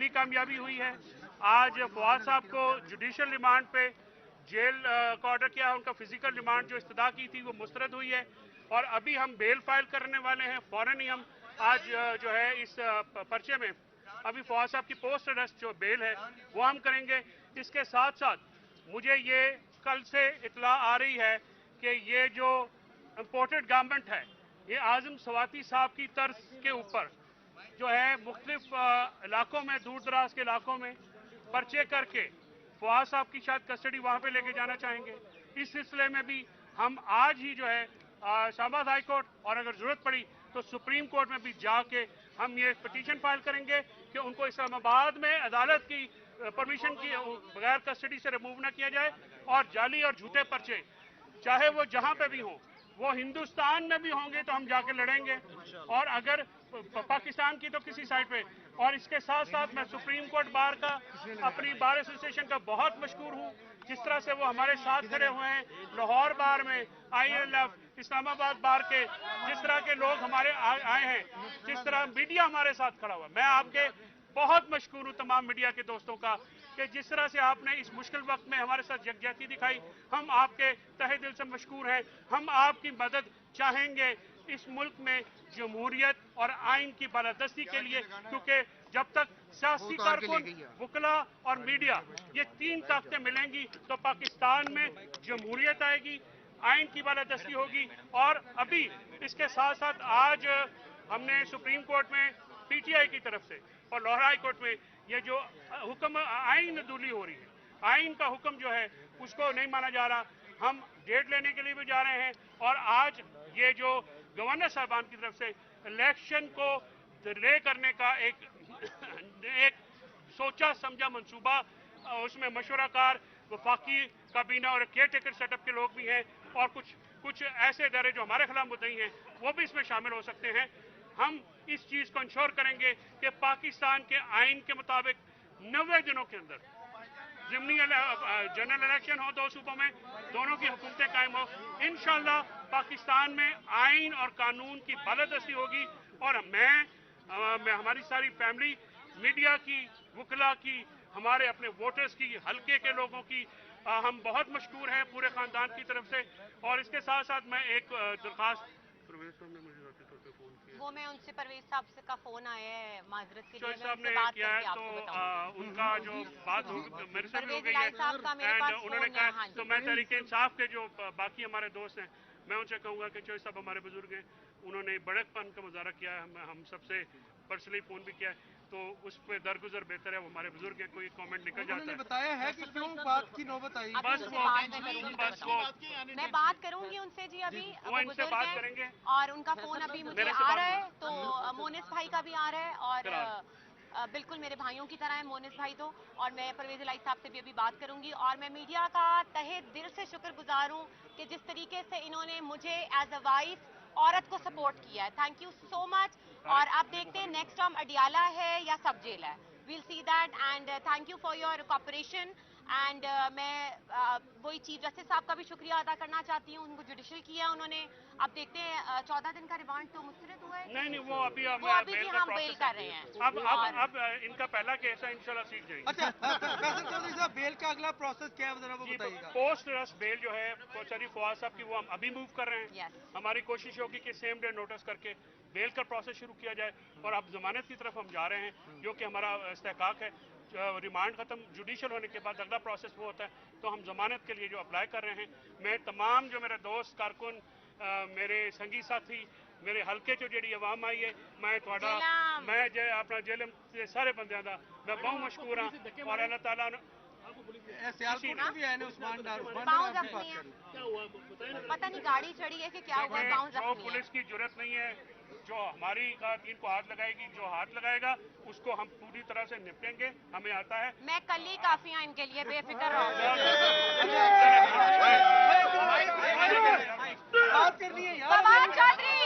पहली कामयाबी हुई है। आज फवाद साहब को जुडिशल रिमांड पे जेल का ऑर्डर किया, उनका फिजिकल रिमांड जो इस्तदा की थी वो मुस्तरद हुई है और अभी हम बेल फाइल करने वाले हैं। फौरन ही हम आज जो है इस पर्चे में अभी फवाद साहब की पोस्ट अरेस्ट जो बेल है वो हम करेंगे। इसके साथ साथ मुझे ये कल से इतला आ रही है कि ये जो इम्पोर्टेड गारमेंट है ये आज़म सवाती साहब की तर्ज के ऊपर जो है मुख्तलिफ इलाकों में, दूर दराज के इलाकों में पर्चे करके फवाद साहब की शायद कस्टडी वहाँ पे लेके जाना चाहेंगे। इस सिलसिले में भी हम आज ही जो है इस्लामाबाद हाई कोर्ट और अगर ज़रूरत पड़ी तो सुप्रीम कोर्ट में भी जाके हम ये पिटीशन फाइल करेंगे कि उनको इस्लामाबाद में अदालत की परमिशन की बगैर कस्टडी से रिमूव न किया जाए और जाली और झूठे पर्चे चाहे वो जहाँ पे भी हों, वो हिंदुस्तान में भी होंगे तो हम जाके लड़ेंगे और अगर पाकिस्तान की तो किसी साइड पे। और इसके साथ साथ मैं सुप्रीम कोर्ट बार का, अपनी बार एसोसिएशन का बहुत मशहूर हूँ जिस तरह से वो हमारे साथ खड़े हुए हैं लाहौर बार में, ILF, इस्लामाबाद बार के जिस तरह के लोग हमारे आए हैं, जिस तरह मीडिया हमारे साथ खड़ा हुआ। मैं आपके बहुत मशहूर हूँ तमाम मीडिया के दोस्तों का कि जिस तरह से आपने इस मुश्किल वक्त में हमारे साथ यकजहती दिखाई, हम आपके तहे दिल से मशकूर हैं। हम आपकी मदद चाहेंगे इस मुल्क में जमहूरियत और आइन की बालादस्ती के लिए, क्योंकि जब तक सियासी कारकुन, वकला और मीडिया ये तीन ताकतें मिलेंगी तो पाकिस्तान में जमहूरियत आएगी, आइन की बालादस्ती होगी। और अभी इसके साथ साथ आज हमने सुप्रीम कोर्ट में PTI की तरफ से और लाहौर हाई कोर्ट में ये जो हुक्म आइन अदूली हो रही है, आइन का हुक्म जो है उसको नहीं माना जा रहा, हम डेट लेने के लिए भी जा रहे हैं। और आज ये जो गवर्नर साहबान की तरफ से इलेक्शन को डिले करने का एक सोचा समझा मंसूबा, उसमें मशवराकार वफाकी काबीना और केयर टेकर सेटअप के लोग भी हैं और कुछ ऐसे इदारे जो हमारे खिलाफ मुद्दई हैं वो भी इसमें शामिल हो सकते हैं। हम इस चीज़ को इंश्योर करेंगे कि पाकिस्तान के आइन के मुताबिक 90 दिनों के अंदर ज़िमनी जनरल इलेक्शन हो, दो सूबों में दोनों की हुकूमतें कायम हो। इंशाअल्लाह पाकिस्तान में आइन और कानून की बालादस्ती होगी। और मैं हमारी सारी फैमिली, मीडिया की, वकला की, हमारे अपने वोटर्स की, हल्के के लोगों की हम बहुत मशकूर हैं पूरे ख़ानदान की तरफ से। और इसके साथ साथ मैं एक दरख्वास्त, वो मैं उनसे परवेज साहब से का फोन आया है माजरत के लिए, साहब ने किया है तो उनका जो बात मेरे से भी हो गई है एंड उन्होंने कहा तो मैं तहरीक इंसाफ के जो बाकी हमारे दोस्त हैं मैं उनसे कहूँगा कि चौधरी साहब हमारे बुजुर्ग हैं, उन्होंने बड़कपन का मुजाहरा किया है, हम सबसे पर्सनली फ़ोन भी किया है, तो उस पर दरगुजर बेहतर है, वो हमारे बुजुर्ग हैं, कोई कमेंट निकल जाता है। बताया है कि क्यों बात की नौबत आई, बस वो मैं बात करूंगी उनसे जी, अभी वो इनसे बात करेंगे और उनका फोन अभी मुझे आ रहा है तो मोनिस भाई का भी आ रहा है और बिल्कुल मेरे भाइयों की तरह है मोनिस भाई तो। और मैं परवेज इलाही साहब से भी अभी बात करूंगी और मैं मीडिया का तहे दिल से शुक्रगुजार हूँ कि जिस तरीके से इन्होंने मुझे एज अ वाइफ औरत को सपोर्ट किया है, थैंक यू सो मच। और अब देखते हैं नेक्स्ट टर्म अडियाला है या सब जेल है, we'll see that and thank you for your cooperation and मैं वही चीफ जस्टिस साहब का भी शुक्रिया अदा करना चाहती हूँ, उनको जुडिशल किया उन्होंने। अब देखते हैं 14 दिन का रिमांड तो मुस्तरद हुआ है, नहीं वो अभी भी हम बेल कर रहे हैं। अब इनका पहला केस है, इंशाल्लाह सीख जाएंगे। अच्छा चौधरी साहब, बेल का अगला प्रोसेस क्या है जरा वो बताइएगा। पोस्ट अरेस्ट बेल जो है चौधरी फवाद साहब की वो हम अभी मूव कर रहे हैं। हमारी कोशिश होगी कि सेम डे नोटिस करके बेल का प्रोसेस शुरू किया जाए और अब जमानत की तरफ हम जा रहे हैं जो कि हमारा इस्तेहकाक है। रिमांड ख़त्म जुडिशल होने के बाद अगला प्रोसेस वो होता है तो हम जमानत के लिए जो अप्लाई कर रहे हैं। मैं तमाम जो मेरे दोस्त कारकुन, मेरे संगी साथी, मेरे हल्के चो जी आवाम आई है, मैं जो अपना जेलम के सारे बंदों का मैं बहुत मशहूर हाँ और अल्लाह ताला पता नहीं गाड़ी चढ़ी है कि क्या हुआ, जो पुलिस की जरूरत नहीं है, जो हमारी खातन को हाथ लगाएगी, जो हाथ लगाएगा उसको हम पूरी तरह से निपटेंगे, हमें आता है। मैं कल ही काफी हूँ इनके लिए, बेफिक्र रहो। बात करनी है यार, फवाद चौधरी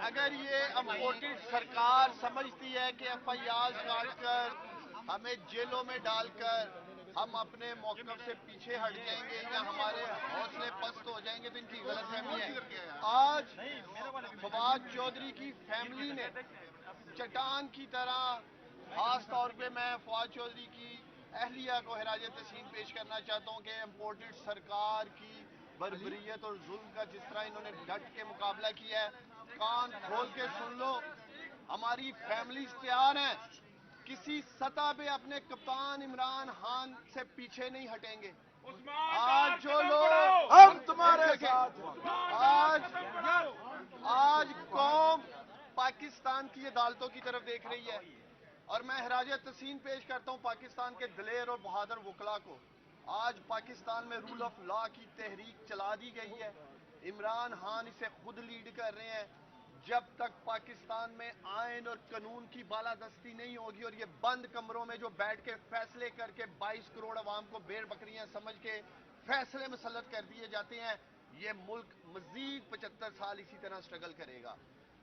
अगर ये इम्पोर्टेड सरकार समझती है कि FIR काट कर हमें जेलों में डालकर हम अपने मौक़िफ़ से पीछे हट जाएंगे या हमारे हौसले पस्त हो जाएंगे, तो इनकी गलतफहमी है। आज फवाद चौधरी की फैमिली ने चट्टान की तरह, खास तौर पे मैं फवाद चौधरी की अहलिया को खिराज तहसीन पेश करना चाहता हूँ कि इम्पोर्टेड सरकार की बर्बरियत और जुल्म का जिस तरह इन्होंने डट के मुकाबला किया है, कान खोल के सुन लो, हमारी फैमिलीज तैयार हैं, किसी सतह पे अपने कप्तान इमरान खान से पीछे नहीं हटेंगे। आज जो लोग हम तुम्हारे साथ, आज कौम पाकिस्तान की अदालतों की तरफ देख रही है, और मैं खिराज तहसीन पेश करता हूँ पाकिस्तान के दिलेर और बहादुर वकला को। आज पाकिस्तान में रूल ऑफ लॉ की तहरीक चला दी गई है, इमरान खान इसे खुद लीड कर रहे हैं। जब तक पाकिस्तान में आइन और कानून की बालादस्ती नहीं होगी और ये बंद कमरों में जो बैठ के फैसले करके 22 करोड़ अवाम को भेड़ बकरियां समझ के फैसले मुसल्लत कर दिए जाते हैं, ये मुल्क मजीद 75 साल इसी तरह स्ट्रगल करेगा।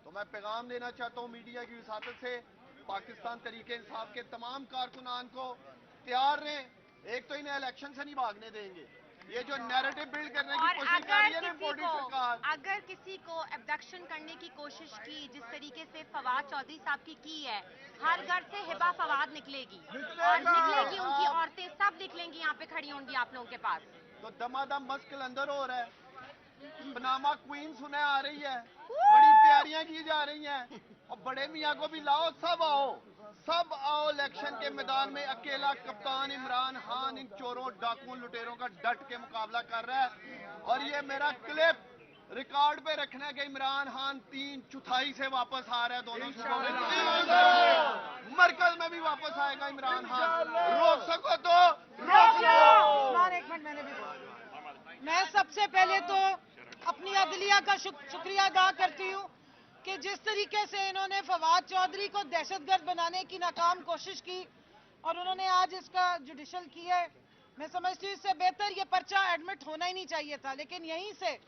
तो मैं पैगाम देना चाहता हूँ मीडिया की वसातत से, पाकिस्तान तरीके इंसाफ के तमाम कारकुनान को तैयार रहें। एक तो इन्हें इलेक्शन से नहीं भागने देंगे, ये जो नैरेटिव बिल्ड करने की कोशिश कर रही है ना इम्पोर्टेड सरकार, अगर किसी को एब्डक्शन करने की कोशिश की जिस तरीके से फवाद चौधरी साहब की है, हर घर से हिबा फवाद निकलेगी और निकलेगी, उनकी औरतें सब निकलेंगी, यहाँ पे खड़ी होंगी आप लोगों के पास। तो दमादम मस्क अंदर हो रहा है, पनामा क्वीन सुने आ रही है, बड़ी तैयारियां की जा रही हैं, और बड़े मियाँ को भी लाओ, सब आओ इलेक्शन के मैदान में। अकेला कप्तान इमरान खान इन चोरों, डाकुओं, लुटेरों का डट के मुकाबला कर रहा है। और ये मेरा क्लिप रिकॉर्ड पे रखना है कि इमरान खान 3/4 से वापस आ रहा है, दोनों सूबों में, मरकज में भी वापस आएगा इमरान खान। रोक सको तो रोक लो। एक मिनट, मैंने भी बोला। मैं सबसे पहले तो अपनी अदलिया का शुक्रिया अदा करती हूँ कि जिस तरीके से इन्होंने फवाद चौधरी को दहशतगर्द बनाने की नाकाम कोशिश की और उन्होंने आज इसका जुडिशल किया है। मैं समझती हूँ इससे बेहतर ये पर्चा एडमिट होना ही नहीं चाहिए था। लेकिन यहीं से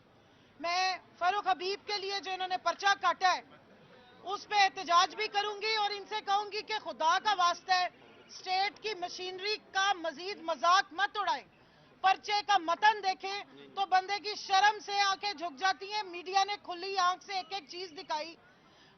मैं फारूक हबीब के लिए जो इन्होंने पर्चा काटा है उस पे एहतजाज भी करूंगी और इनसे कहूंगी कि खुदा का वास्ता है, स्टेट की मशीनरी का मजीद मजाक मत उड़ाएं। पर्चे का मतन देखें तो बंदे की शर्म से आंखें झुक जाती हैं। मीडिया ने खुली आंख से एक एक चीज दिखाई,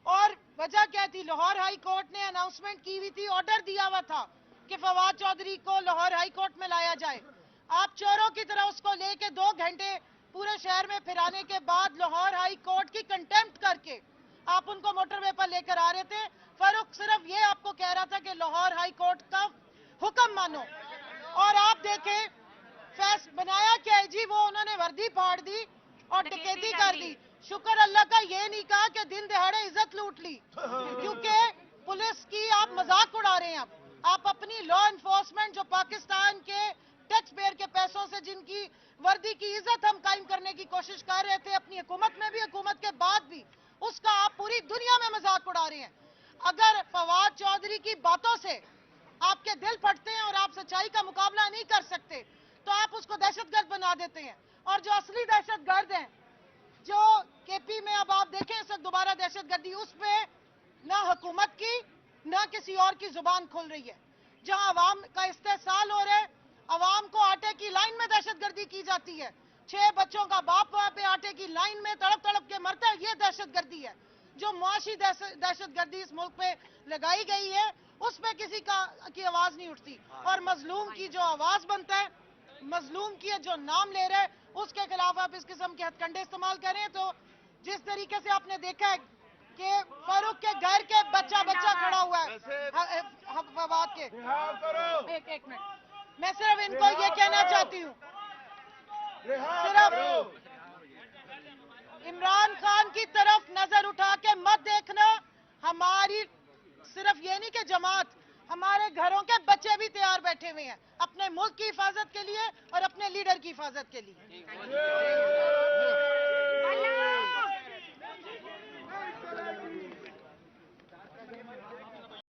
और वजह क्या थी? लाहौर हाई कोर्ट ने अनाउंसमेंट की हुई थी, ऑर्डर दिया हुआ था कि फवाद चौधरी को लाहौर हाई कोर्ट में लाया जाए। आप चोरों की तरह उसको लेके 2 घंटे पूरे शहर में फिराने के बाद लाहौर हाई कोर्ट की कंटेम्प्ट करके आप उनको मोटरवे पर लेकर आ रहे थे। फारूक सिर्फ ये आपको कह रहा था कि लाहौर हाई कोर्ट का हुक्म मानो, और आप देखें बनाया क्या है जी, वो उन्होंने वर्दी फाड़ दी और डकैती कर दी। शुक्र अल्लाह का ये नहीं कहा कि दिन दहाड़े इज्जत लूट ली, क्योंकि पुलिस की आप मजाक उड़ा रहे हैं। आप अपनी लॉ एनफोर्समेंट जो पाकिस्तान के टैक्स पेयर के पैसों से जिनकी वर्दी की इज्जत हम कायम करने की कोशिश कर रहे थे, अपनी हुकूमत में भी हुकूमत के बाद भी, उसका आप पूरी दुनिया में मजाक उड़ा रहे हैं। अगर फवाद चौधरी की बातों से आपके दिल फटते हैं और आप सच्चाई का मुकाबला नहीं कर सकते तो आप उसको दहशतगर्द बना देते हैं। और जो असली दहशतगर्द हैं, जो केपी में अब आप देखें इस दोबारा दहशतगर्दी, उसमें ना हुकूमत की ना किसी और की जुबान खुल रही है। जहां अवाम का इस्तेसाल हो रहा है, अवाम को आटे की लाइन में दहशतगर्दी की जाती है। 6 बच्चों का बाप वहां पे आटे की लाइन में तड़प तड़प के मरता है, ये दहशतगर्दी है। जो मुआशी दहशतगर्दी इस मुल्क पे लगाई गई है उस पे किसी की आवाज नहीं उठती, और मजलूम की जो आवाज बनता है, मजलूम की जो नाम ले रहे हैं, उसके खिलाफ आप इस किस्म के हथकंडे इस्तेमाल करें। तो जिस तरीके से आपने देखा है कि फारूक के घर के बच्चा खड़ा हुआ है फवाद के, एक मिनट, मैं सिर्फ इनको ये कहना चाहती हूँ, सिर्फ इमरान खान की तरफ नजर उठा के मत देखना। हमारी सिर्फ ये नहीं कि जमात, हमारे घरों के बच्चे भी तैयार बैठे हुए हैं अपने मुल्क की हिफाजत के लिए और अपने लीडर की हिफाजत के लिए।